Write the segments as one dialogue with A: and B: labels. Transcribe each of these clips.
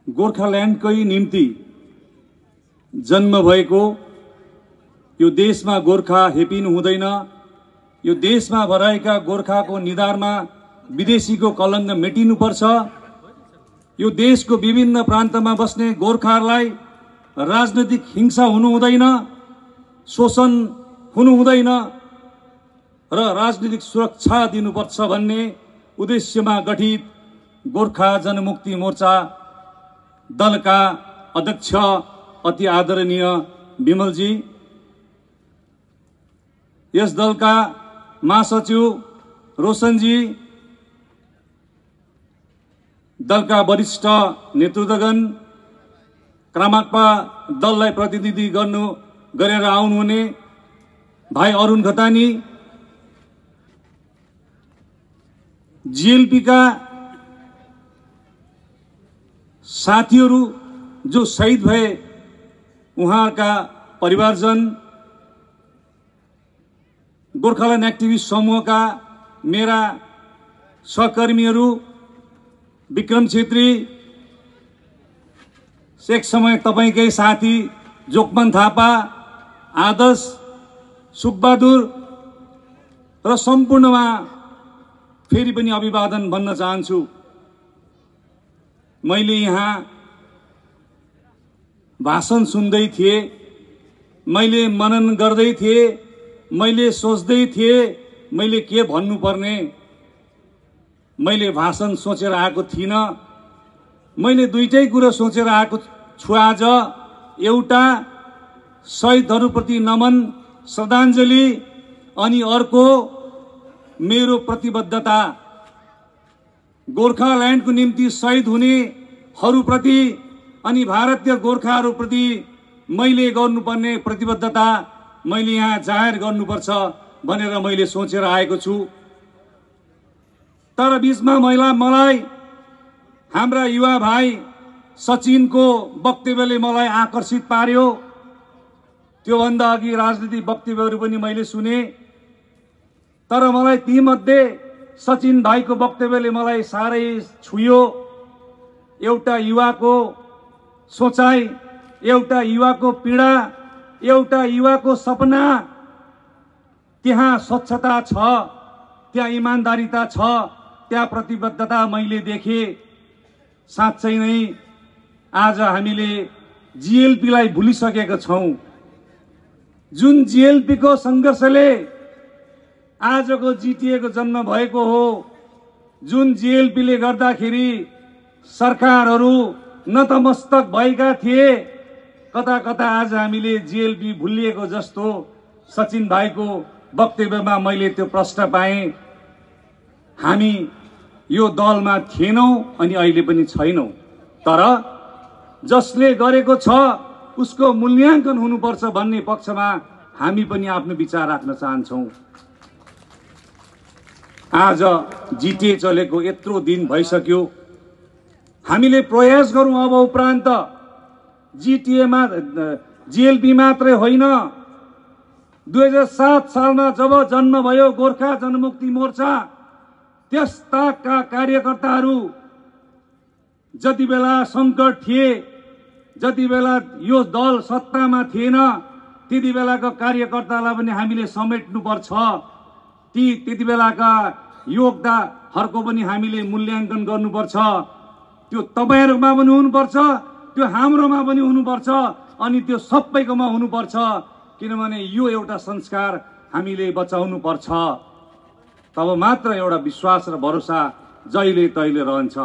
A: गोर्खाल्यान्डकै निम्ति जन्म भएको यो देशमा गोर्खा हेपिनु हुँदैन। यो देशमा भराएका गोर्खाको निधारमा विदेशीको कलङ्क मेटिनुपर्छ। यो देशको विभिन्न प्रान्तमा बस्ने गोर्खाहरूलाई राजनैतिक हिंसा हुनु हुँदैन, शोषण हुनु हुँदैन र राजनीतिक सुरक्षा दिनुपर्छ भन्ने उद्देश्यमा गठित गोर्खा जनमुक्ति मोर्चा दलका अध्यक्ष अति आदरणीय विमलजी, यस दलका महासचिव रोशनजी, दलका वरिष्ठ नेतृत्वगण, क्रामाक्पा दललाई प्रतिनिधि गरेर आउनुहुने भाइ अरुण घतानी, जीएलपी का साथीहरू जो शहीद भए उहाँका परिवारजन, गोर्खाल्यान्ड एक्टिभिस्ट समूहका मेरा सहकर्मीहरू विक्रम छेत्री, एक समय तपाईकै साथी जोकमन थापा, आदर्श सुकबहादुर र सम्पूर्णमा फेरि पनि अभिवादन भन्न चाहन्छु। मैले यहाँ भाषण सुन्दै थिए, मैले मनन गर्दै थिए, मैले सोच्दै थिए मैले के भन्नुपर्ने। मैले भाषण सोचेर आएको थिइन, मैले दुईटै कुरा सोचेर आएको छु आज। एउटा शहीदहरूप्रति नमन श्रद्धाञ्जली, अनि अर्को मेरो प्रतिबद्धता गोर्खाल्यान्डको निम्ति शहीद हुनेहरूप्रति अनि भारतीय गोर्खाहरूप्रति मैले गर्नुपर्ने प्रतिबद्धता मैले यहाँ जाहेर गर्नुपर्छ भनेर मैले सोचेर आएको छु। तर बीचमा मलाई हाम्रा युवा भाइ सचिनको वक्तव्यले मलाई आकर्षित पार्यो। त्योभन्दा अघि राजनीतिक वक्तव्यहरू पनि मैले सुने, तर मलाई तीमध्ये सचिन भाइको वक्तव्यले मलाई साह्रै छुयो। एउटा युवाको सोचाइ, एउटा युवाको पीडा, एउटा युवाको सपना, त्यहाँ स्वच्छता छ, त्यहाँ इमानदारिता छ, त्यहाँ प्रतिबद्धता मैले देखे। साँच्चै नै आज हामीले जीएलपीलाई भुलिसकेका छौं। जुन जीएलपी को संघर्षले आजको जीटीए को जन्म भएको हो, जुन जीएलपी ले गर्दाखेरि सरकारहरू नतमस्तक भएका थिए, कता कता आज हामीले जीएलपी भुलिएको जस्तो सचिन भाइको वक्तव्यमा मैले त्यो प्रश्न पाएँ। हामी यो दलमा थिएनौं अनि अहिले पनि छैनौं, तर जसले गरेको छ उसको मूल्याङ्कन हुनुपर्छ भन्ने पक्षमा हामी पनि आफ्नो विचार राख्न चाहन्छौं। आज जीटीए चलेको यत्रो दिन भइसक्यो, हामीले प्रयास गरौं अब उपरान्त जीटीएमा जीएलपी मात्रै होइन। 2007 सालमा जब जन्म भयो गोर्खा जनमुक्ति मोर्चा, त्यसका कार्यकर्ताहरू जति बेला संकट थिए, जति बेला यो दल सत्तामा थिएन, त्यति बेलाका कार्यकर्तालाई पनि हामीले समेट्नुपर्छ। त्यति बेलाका योगदाताहरूको पनि हामीले मूल्याङ्कन गर्नुपर्छ। त्यो तपाईहरुमा पनि हुनुपर्छ, त्यो हाम्रोमा पनि हुनुपर्छ, अनि त्यो सबैकोमा हुनुपर्छ। किनभने यो एउटा संस्कार हामीले बचाउनु पर्छ। तब मात्र एउटा विश्वास र भरोसा जहिले तहिले रहन्छ।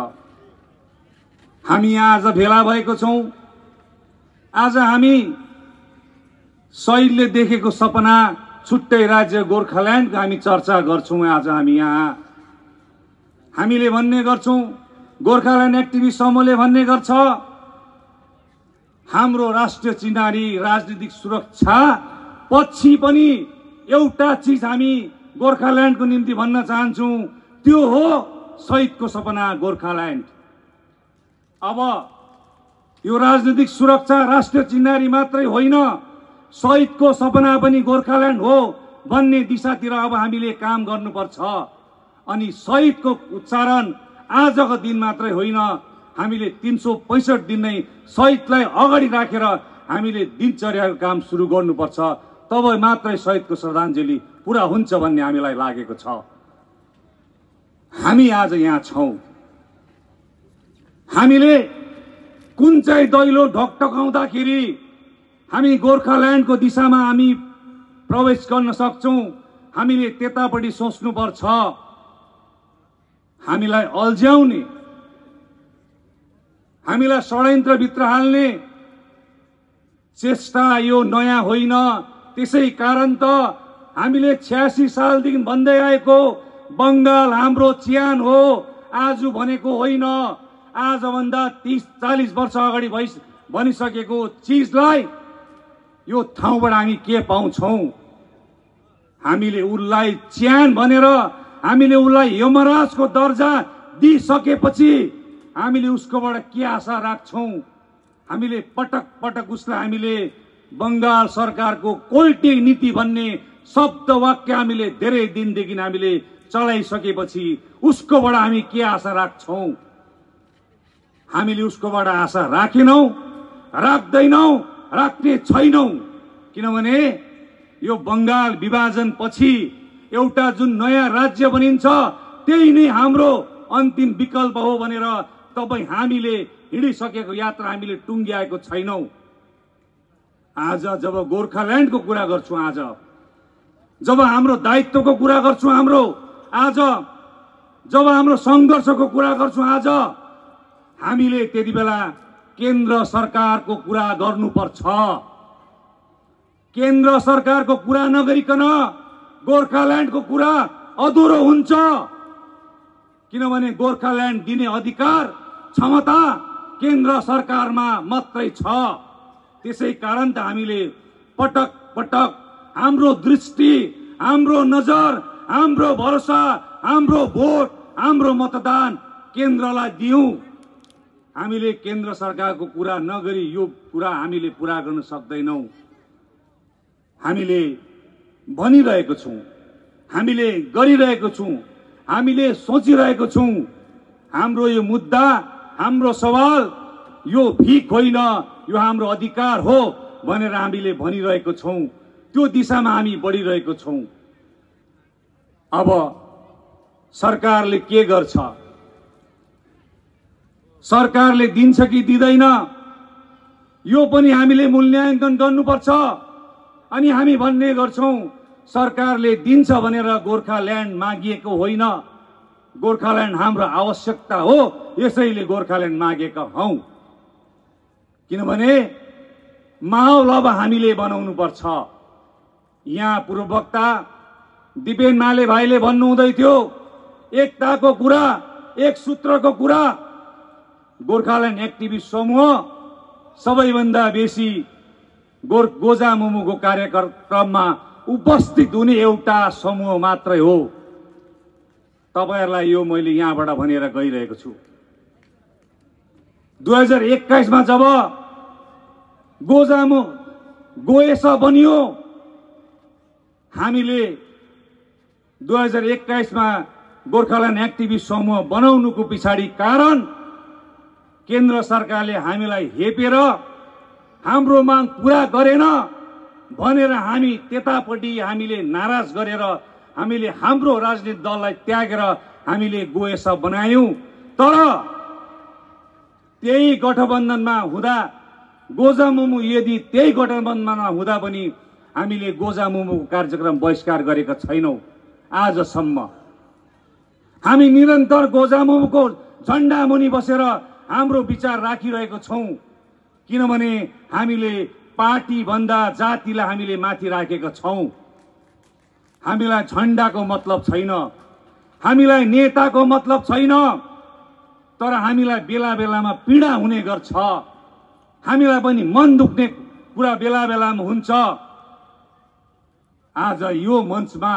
A: हामी यहाँ आज भेला भएको छौं। आज हामी शहीदले देखेको सपना छुट्टै राज्य गोर्खाल्यान्डको हामी चर्चा गर्छौं। आज हामी यहाँ हामीले भन्ने गर्छौं, गोर्खाल्यान्ड एक्टिभिस्ट समूहले भन्ने गर्छ, हाम्रो राष्ट्रिय चिनारी राजनीतिक सुरक्षा पछि पनि एउटा चीज हामी गोर्खाल्यान्डको निम्ति भन्न चाहन्छौं, त्यो हो शहीदको सपना गोर्खाल्यान्ड। अब यो राजनीतिक सुरक्षा राष्ट्रिय चिनारी मात्रै होइन, शहीदको सपना पनि गोर्खाल्यान्ड हो भन्ने दिशातिर अब हामीले काम गर्नुपर्छ। अनि शहीदको उच्चारण आजको दिन मात्रै होइन, हामीले 365 दिन नै शहीदलाई अगाडि राखेर हामीले दिनचर्याको काम सुरु गर्नुपर्छ। तब मात्रै शहीदको श्रद्धाञ्जली पूरा हुन्छ भन्ने हामीलाई लागेको छ। हामी आज यहाँ छौं। हामीले कुन चाहिँ दैलो ढकढकाउँदाखेरि हामी गोर्खाल्यान्डको दिशामा हामी प्रवेश गर्न सक्छौं, हामीले त्यतापट्टि सोच्नुपर्छ। हामीलाई अल्झ्याउने, हामीलाई षड्यन्त्रभित्र हाल्ने चेष्टा यो नयाँ होइन। त्यसै कारण त हामीले 86 सालदेखि भन्दै आएको बंगाल हाम्रो चिहान हो, आज भनेको होइन। आजभन्दा 30-40 वर्ष अगाडि भनिसकेको चिजलाई यो ठाउँबाट हामी के पाउँछौं? हामीले उसलाई चिहान भनेर हामीले उसलाई यमराजको दर्जा दिइसकेपछि हामीले उसकोबाट के आशा राख्छौं? हामीले पटक पटक उसलाई हामीले बंगाल सरकारको कोल्टी नीति भन्ने शब्द वाक्य हामीले धेरै दिनदेखि हामीले चलाइसकेपछि उसकोबाट हामी के आशा राख्छौं? हामीले उसकोबाट आशा राखेनौं, राख्दैनौं, राख्ने छैनौं। किनभने यो बंगाल विभाजन पछि एउटा जुन नयाँ राज्य बनिन्छ त्यही नै हाम्रो अन्तिम विकल्प हो भनेर तपाई हामीले हिँडिसकेको यात्रा हामीले टुंग्याएको छैनौं। आज जब गोर्खाल्यान्डको कुरा गर्छु, आज जब हाम्रो दायित्वको कुरा गर्छु, आज जब हाम्रो संघर्षको कुरा गर्छु, आज हामीले त्यति बेला केन्द्र सरकारको कुरा गर्नुपर्छ। केन्द्र सरकारको कुरा नगरिकन गोर्खाल्यान्डको कुरा अधुरो हुन्छ। किनभने गोर्खाल्यान्ड दिने अधिकार क्षमता केन्द्र सरकारमा मात्रै छ। त्यसै कारण त हामीले पटक पटक हाम्रो दृष्टि, हाम्रो नजर, हाम्रो भरोसा, हाम्रो भोट, हाम्रो मतदान केन्द्रलाई दियौं। हामीले केन्द्र सरकारको कुरा नगरी यो कुरा हामीले पूरा गर्न सक्दैनौं। हामीले भनिरहेको छौं, हामीले गरिरहेको छौं, हामीले सोचिरहेको छौं। हाम्रो यो मुद्दा, हाम्रो सवाल यो भिख होइन, यो हाम्रो अधिकार हो भनेर हामीले भनिरहेको छौं। त्यो दिशामा हामी बढिरहेको छौं। अब सरकारले के गर्छ? सरकारले दिन्छ कि दिँदैन यो पनि हामीले मूल्याङ्कन गर्नुपर्छ। अनि हामी भन्ने गर्छौं सरकारले दिन्छ भनेर गोर्खाल्यान्ड मागिएको होइन, गोर्खाल्यान्ड हाम्रो आवश्यकता हो, यसैले गोर्खाल्यान्ड मागेका हौं। किनभने माहौल अब हामीले बनाउनु पर्छ। यहाँ पूर्ववक्ता दिपेन माले भाइले भन्नुहुँदै थियो एकताको कुरा, एक सूत्रको कुरा। गोर्खाल्यान्ड एक्टिभिस्ट समूह सबैभन्दा बेसी गोजामुमुको कार्यक्रममा उपस्थित हुने एउटा समूह मात्रै हो। तपाईहरुलाई यो मैले यहाँबाट भनेर गइरहेको छु। 2021 मा जब गोएसा बनियो, हामीले 2021 मा गोर्खाल्यान्ड एक्टिभिस्ट समूह बनाउनुको पछाडि कारण केन्द्र सरकारले हामीलाई हेपेर हाम्रो माग पूरा गरेन भनेर हामी त्यतापट्टि हामीले नाराज गरेर हामीले हाम्रो राजनीतिक दललाई त्यागेर हामीले गोएसा बनायौं। तर त्यही गठबन्धनमा हुँदा गोजामुमु यदि त्यही गठबन्धनमा हुँदा पनि हामीले गोजामुमुको कार्यक्रम बहिष्कार गरेका छैनौं। आजसम्म हामी निरन्तर गोजामुमुको झण्डा मुनि बसेर हाम्रो विचार राखिरहेको छौं। किनभने हामीले पार्टी भन्दा जातिलाई हामीले माथि राखेका छौं। हामीलाई झण्डाको मतलब छैन, हामीलाई नेताको मतलब छैन, तर हामीलाई बेला बेलामा पीडा हुने गर्छ। हामीलाई पनि मन दुख्ने कुरा बेला बेलामा हुन्छ। आज यो मञ्चमा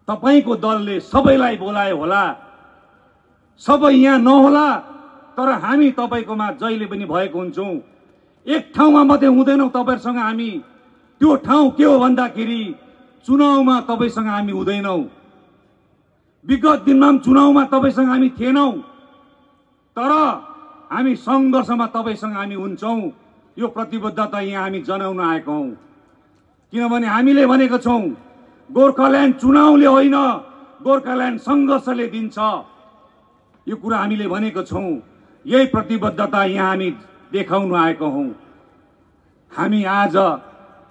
A: तपाईको दलले सबैलाई बोलायो होला, सबै यहाँ नहोला, तर हामी तपाईकोमा जहिले पनि भएको हुन्छौं। एक ठाउँमा मात्रै हुँदैनौं तपाईहरुसँग हामी। त्यो ठाउँ के हो भन्दाखेरि चुनावमा तपाईसँग हामी हुँदैनौं। विगत दिनमा पनि चुनावमा तपाईसँग हामी थिएनौं, तर हामी सङ्घर्षमा तपाईसँग हामी हुन्छौँ। यो प्रतिबद्धता यहाँ हामी जनाउन आएका हौँ। किनभने हामीले भनेको छौँ गोर्खाल्यान्ड चुनावले होइन, गोर्खाल्यान्ड सङ्घर्षले दिन्छ। यो कुरा हामीले भनेको छौँ। यही प्रतिबद्धता यहाँ हामी देखाउन आएका हौँ। हामी आज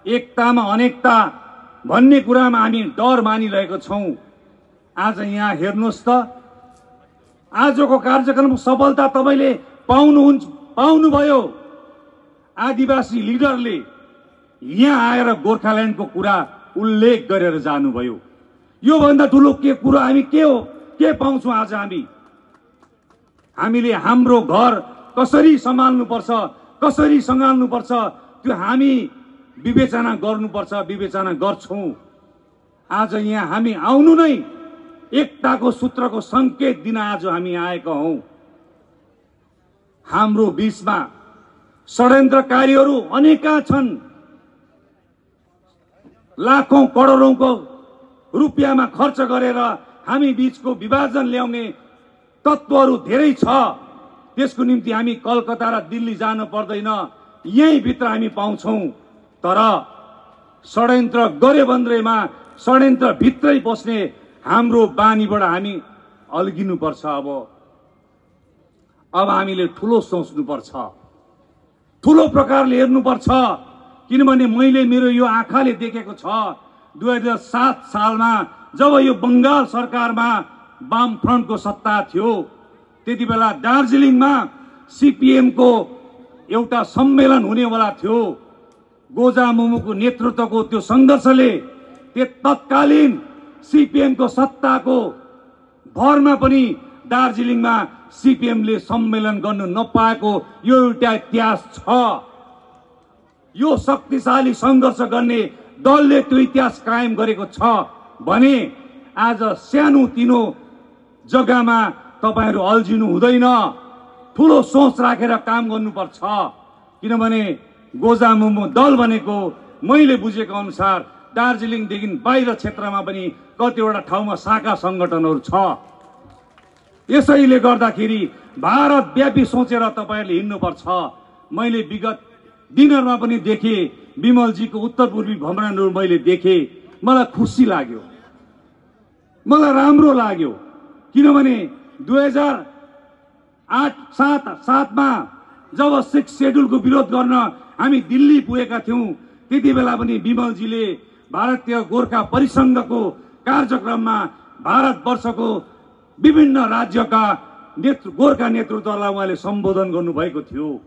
A: एकतामा अनेकता भन्ने कुरामा हामी डर मानिरहेको छौँ। आज यहाँ हेर्नुहोस् त, आजको कार्यक्रमको सफलता तपाईँले पाउनुभयो। आदिवासी लिडरले यहाँ आएर गोर्खाल्यान्डको कुरा उल्लेख गरेर जानुभयो। योभन्दा ठुलो के कुरा हामी के पाउँछौँ? आज हामीले हाम्रो घर कसरी सम्हाल्नुपर्छ, कसरी सँगाल्नुपर्छ, त्यो हामी विवेचना गर्नुपर्छ, विवेचना गर्छौँ। आज यहाँ हामी आउनु नै एकताको सूत्रको संकेत दिन आज हामी आएका हौँ। हाम्रो बीचमा षड्यन्त्रकारीहरू अनेका छन्। लाखौं करोडौंको रुपियाँमा खर्च गरेर हामी बीचको विभाजन ल्याउने तत्त्वहरू धेरै छ। त्यसको निम्ति हामी कलकत्ता र दिल्ली जानु पर्दैन, यही भित्र हामी पाउँछौँ। तर षड्यन्त्र गरे बन्द्रेमा षड्यन्त्र भित्रै बस्ने हाम्रो बानीबाट हामी अल्गिनुपर्छ। अब हामीले ठुलो सोच्नुपर्छ, ठुलो प्रकारले हेर्नुपर्छ। किनभने मैले मेरो यो आँखाले देखेको छ 2007 सालमा जब यो बंगाल सरकारमा वामफ्रन्टको सत्ता थियो, त्यति बेला दार्जिलिङमा सीपीएम को एउटा सम्मेलन हुनेवाला थियो। गोजा मुमुको नेतृत्वको त्यो सङ्घर्षले तत्कालीन सीपीएम को सत्ताको भरमा पनि दार्जिलिङमा सीपीएमले सम्मेलन गर्नु नपाएको यो एउटा इतिहास छ। यो शक्तिशाली सङ्घर्ष गर्ने दलले त्यो इतिहास कायम गरेको छ भने आज सानो तिनो जग्गामा तपाईहरु अल्झिनु हुँदैन। ठुलो सोच राखेर काम गर्नुपर्छ। किनभने गोजा मुमु दल भनेको मैले बुझेको अनुसार दार्जिलिङदेखि बाहिर क्षेत्रमा पनि कतिवटा ठाउँमा शाखा संगठनहरू छ। यसैले गर्दाखेरि भारत व्यापी सोचेर तपाईहरुले हिँड्नुपर्छ। मैले विगत दिनहरुमा पनि देखे, विमलजीको उत्तर पूर्वी भ्रमणहरु मैले देखे, मलाई खुसी लाग्यो, मलाई राम्रो लाग्यो। किनभने 2008-07 मा जब 6 शेड्युलको विरोध गर्न हामी दिल्ली पुगेका थियौं, त्यति बेला पनि विमलजीले भारतीय गोर्खा परिसंघको कार्यक्रममा भारतवर्षको विभिन्न राज्यका गोर्खा नेतृत्वलाई उहाँले सम्बोधन गर्नुभएको थियो।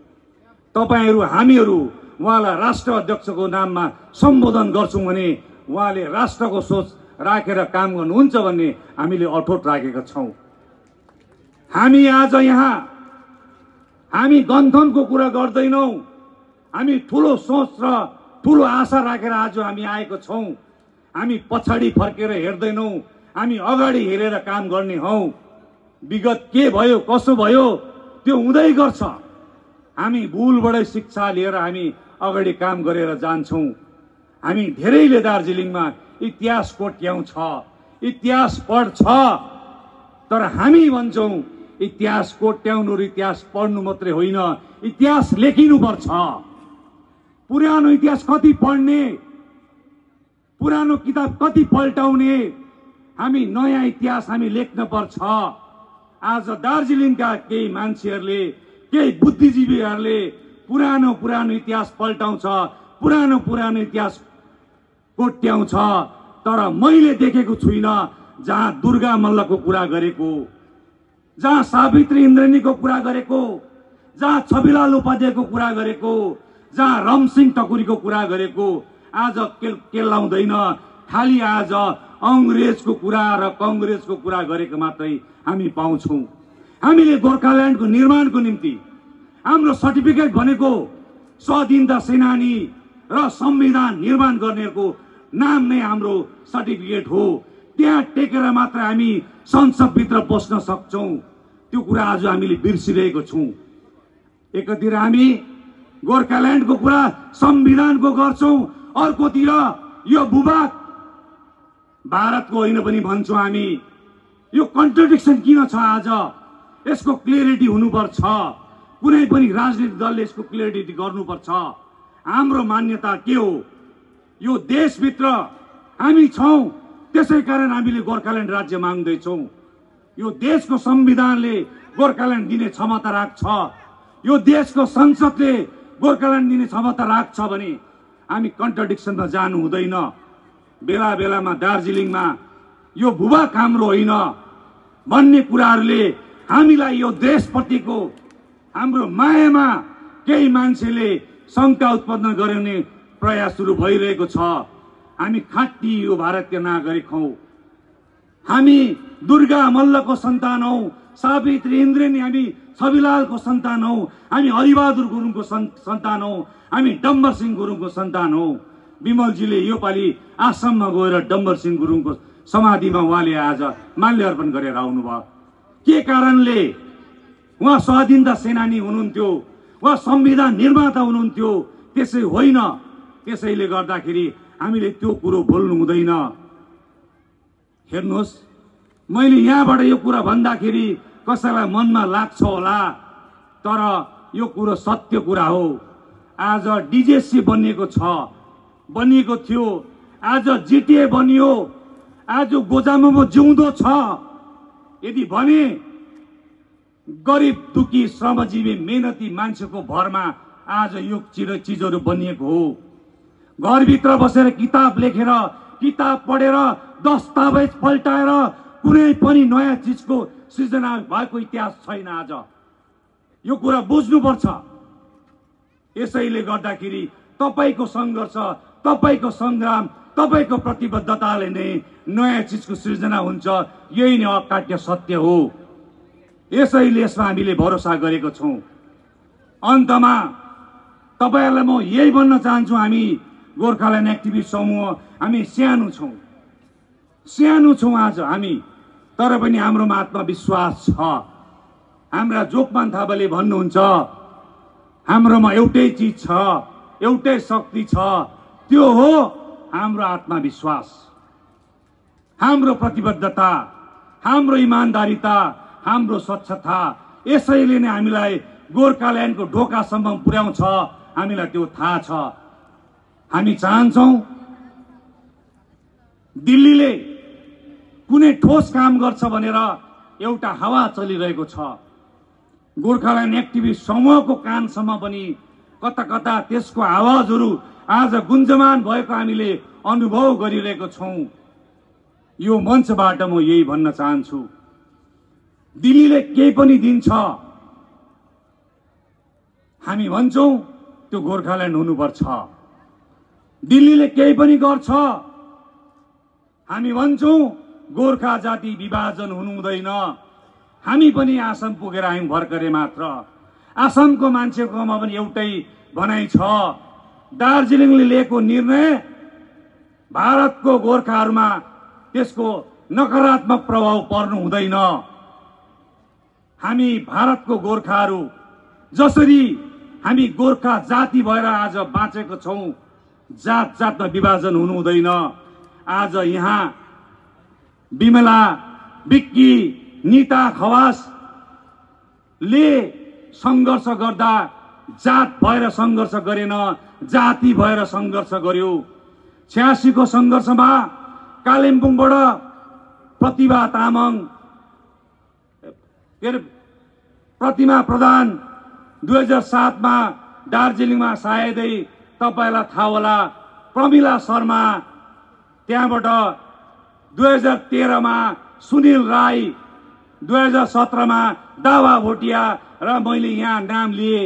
A: तपाईहरु हामीहरु उहाँलाई राष्ट्र अध्यक्षको नाममा सम्बोधन गर्छौं भने उहाँले राष्ट्रको सोच राखेर काम गर्नुहुन्छ भन्ने हामीले अठोट राखेका छौं। हामी आज यहाँ हामी गन्थनको कुरा गर्दैनौं, हामी ठूलो सोच र ठूलो आशा राखेर आज हामी आएको छौं। हामी पछाडी फर्केर हेर्दैनौं, हामी अगाडि हेरेर काम गर्ने हौं। विगत के भयो कसो भयो त्यो हुँदै गर्छ। हामी भूलबाटै शिक्षा लिएर हामी अगाडि काम गरेर जान्छौं। हामी धेरैले दार्जिलिङमा इतिहास कोट्याउँछ, इतिहास पढ्छ, तर हामी भन्छौं इतिहास कोट्याउनु र इतिहास पढ्नु मात्रै होइन, इतिहास लेखिनुपर्छ। पुरानो इतिहास कति पढ्ने, पुरानो किताब कति पल्टाउने, हामी नयाँ इतिहास हामी लेख्न पर्छ। आज दार्जिलिङका केही मान्छेहरूले, केही बुद्धिजीवीहरूले पुरानो इतिहास पल्टाउँछ, पुरानो इतिहास कोट्याउँछ। तर मैले देखेको छुइनँ जहाँ दुर्गा मल्लको कुरा गरेको, जहाँ सावित्री इन्द्रेणीको कुरा गरेको, जहाँ छविलाल उपाध्यायको कुरा गरेको, जहाँ रमसिंह ठकुरीको कुरा गरेको आज केलाउँदैन। खाली आज अंग्रेजको कुरा र कांग्रेसको कुरा गरेको मात्रै हामी पाउँछौं। हामीले गोर्खाल्यान्डको निर्माणको निम्ति हाम्रो सर्टिफिकेट भनेको स्वाधीनता सेनानी र संविधान निर्माण गर्नेहरूको नाम नै हाम्रो सर्टिफिकेट हो। त्यहाँ टेकेर मात्र हामी संसदभित्र बस्न सक्छौं। त्यो कुरा आज हामीले बिर्सिरहेको छौं। एकतिर हामी गोर्खाल्यान्डको कुरा संविधानको गर्छौं, अर्कोतिर यो भूभाग भारतको होइन पनि भन्छौं हामी। यो कन्ट्रडिक्सन किन छ? आज यसको क्लियरिटी हुनुपर्छ। कुनै पनि राजनीतिक दलले यसको क्लियरिटी गर्नुपर्छ। हाम्रो मान्यता के हो? यो देशभित्र हामी छौं, त्यसै कारण हामीले गोर्खाल्यान्ड राज्य माग्दैछौं। यो देशको संविधानले गोर्खाल्यान्ड दिने क्षमता राख्छ, यो देशको संसदले गोर्खाल्यान्ड दिने क्षमता राख्छ भने हामी कन्ट्रडिक्सनमा जानु हुँदैन। बेला बेलामा दार्जिलिङमा यो भूभाग हाम्रो होइन भन्ने कुराहरूले हामीलाई यो देशप्रतिको हाम्रो मायामा केही मान्छेले शंका उत्पन्न गर्ने प्रयासहरू भइरहेको छ। हामी खाँटी यो भारतीय नागरिक हौं। हामी दुर्गा मल्लको सन्तान हौं, सावित्री इन्द्रेणी, हामी छविलालको सन्तान हौं, हामी हरिबहादुर गुरुङको सन्तान हौं, हामी डम्बर सिंह गुरुङको सन्तान हौं। विमलजीले यो पालि आसाममा गएर डम्बर सिंह गुरुङको समाधिमा उहाँले आज माल्यार्पण गरेर आउनुभयो। के कारणले? उहाँ स्वाधीनता सेनानी हुनुहुन्थ्यो, उहाँ संविधान निर्माता हुनुहुन्थ्यो, त्यसै होइन। त्यसैले गर्दाखेरि हामीले त्यो कुरो बोल्नु हुँदैन। हेर्नुहोस्, मैले यहाँबाट यो कुरा भन्दाखेरि कसैलाई मनमा लाग्छ होला, तर यो कुरो सत्य कुरा हो। आज डीजेसी बनिएको छ, बनिएको थियो, आज जीटीए बनियो, आज गोजामुमो जिउँदो छ। यदि भने गरिब दुखी श्रमजीवी मेहनती मान्छेको भरमा आज यो चिजहरू बनिएको हो। घरभित्र बसेर किताब लेखेर, किताब पढेर, दस्तावेज पल्टाएर कुनै पनि नयाँ चिजको सृजना भएको इतिहास छैन। आज यो कुरा बुझ्नुपर्छ। यसैले गर्दाखेरि तपाईको संघर्ष, तपाईको संग्राम, तपाईको प्रतिबद्धताले नै नयाँ चिजको सृजना हुन्छ। यही नै अकाट्य सत्य हो। यसैले यसमा हामीले भरोसा गरेको छौं। अन्तमा तपाईहरुलाई म यही भन्न चाहन्छु, हामी गोर्खाल्यान्ड एक्टिभिस्ट समूह हामी सानो छौं आज हामी, तर पनि हाम्रोमा आत्मविश्वास छ। हाम्रा जोगमान थापाले भन्नुहुन्छ, हाम्रोमा एउटै चिज छ, एउटै शक्ति छ, त्यो हो हाम्रो आत्मविश्वास, हाम्रो प्रतिबद्धता, हाम्रो इमानदारीता, हाम्रो स्वच्छता। यसैले नै हामीलाई गोर्खाल्यान्डको ढोकासम्म पुर्याउँछ। हामीलाई त्यो थाहा छ। हामी चाहन्छौं दिल्लीले कुनै ठोस काम गर्छ भनेर एउटा हावा चलिरहेको छ। गोर्खाल्यान्ड एक्टिभिस्ट समूहको कानसम्म पनि कता कता त्यसको आवाजहरू आज गुन्जमान भएको हामीले अनुभव गरिरहेको छौं। यो मञ्चबाट म यही भन्न चाहन्छु, दिल्लीले केही पनि दिन्छ, हामी भन्छौं त्यो गोर्खाल्यान्ड हुनुपर्छ। दिल्लीले केही पनि गर्छ, हामी भन्छौं गोर्खा जाति विभाजन हुनु हुँदैन। हामी पनि आसाम पुगेर आयौं भर्खरै मात्र। आसामको मान्छेकोमा पनि एउटै भनाइ छ, दार्जिलिङले लिएको निर्णय भारतको गोर्खाहरूमा त्यसको नकारात्मक प्रभाव पर्नु हुँदैन। हामी भारतको गोर्खाहरू जसरी हामी गोर्खा जाति भएर आज बाँचेको छौं, जात जातमा विभाजन हुनु हुँदैन। आज यहाँ बिमला, बिक्की, नीता खवासले संघर्ष गर्दा जात भएर संघर्ष गरेन, जाति भएर संघर्ष गर्यो। 86 को संघर्षमा कालिम्पोङबाट प्रतिभा तामाङ, प्रतिमा प्रधान, 2007 मा दार्जिलिङमा सायदै तपाईलाई थाहा होला प्रमिला शर्मा, त्यहाँबाट 2013 मा सुनिल राई, 2017 मा दावा भोटिया र मैले यहाँ नाम लिए,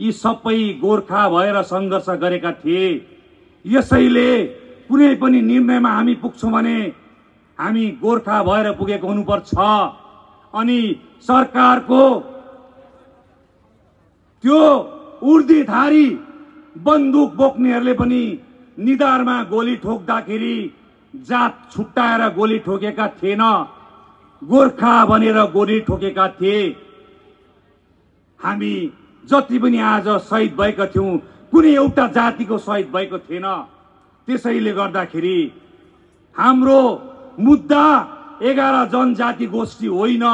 A: यी सबै गोर्खा भएर संघर्ष गरेका थिए। यसैले कुनै पनि निर्णयमा हामी पुग्छौं भने हामी गोर्खा भएर पुगेको हुनुपर्छ। अनि सरकारको त्यो उर्दीधारी बन्दुक बोक्नेहरूले पनि निधारमा गोली ठोक्दाखेरि जात छुट्टाएर गोली ठोकेका थिएन, गोर्खा भनेर गोली ठोकेका थिए। हामी जति पनि आज शहीद भएका थियौं, कुनै एउटा जातिको शहीद भएको थिएन। त्यसैले गर्दाखेरि हाम्रो मुद्दा 11 जनजाति गोष्ठी होइन,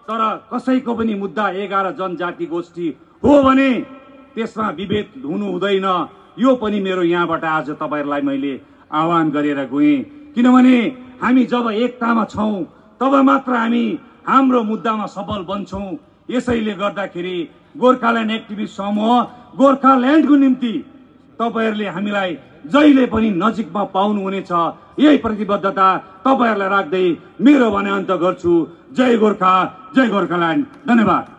A: तर कसैको पनि मुद्दा 11 जनजाति गोष्ठी हो भने त्यसमा विभेद हुनु हुँदैन। यो पनि मेरो यहाँबाट आज तपाईहरुलाई मैले आह्वान गरेर गएँ। किनभने हामी जब एकतामा छौं तब मात्र हामी हाम्रो मुद्दामा सफल बन्छौं। यसैले गर्दाखेरि गोर्खाल्यान्ड एक्टिभिस्ट समूह गोर्खाल्यान्डको निम्ति तपाईहरुले हामीलाई जहिले पनि नजिकमा पाउनु हुनेछ। यही प्रतिबद्धता तपाईहरुलाई राख्दै मेरो भनाइ अन्त गर्छु। जय गोर्खा, जय गोर्खाल्यान्ड। धन्यवाद।